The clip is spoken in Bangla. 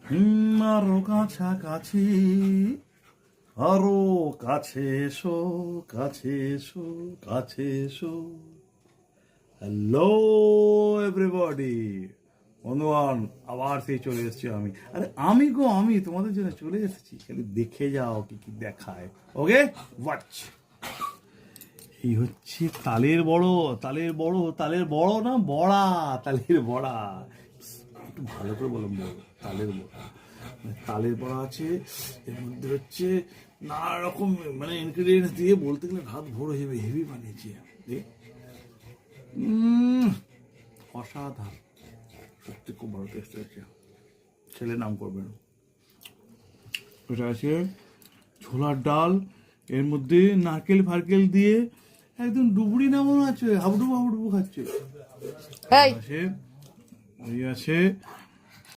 আরো কাছাকাছি, আরো কাছে এসো, কাছে এসো, কাছে এসো। হ্যালো এভরিবডি, বন্ধুগণ, আবার সেই চলে এসেছি আমি। আরে আমি গো, আমি তোমাদের জন্য চলে এসেছি, খালি দেখে যাও কি কি দেখায়। ওকে, ওয়াচ। এই হচ্ছে তালের বড়, তালের বড়, তালের বড় না বড়া, তালের বড়া। একটু ভালো করে বললাম, বড় তালের বড়া। তালের বড়া আছে, এর মধ্যে হচ্ছে নানা রকম মানে ইনগ্রিডিয়েন্টস দিয়ে, বলতে গেলে ভাত ভরে যাবে, হেভি বানিয়েছি। অসাধারণ, সত্যি খুব ভালো টেস্ট হয়েছে, ছেলে নাম করবে না। এটা আছে ছোলার ডাল, এর মধ্যে নারকেল ফারকেল দিয়ে একদম ডুবুরি নামানো আছে, হাবুডুবু হাবুডুবু খাচ্ছে। আছে ওই আছে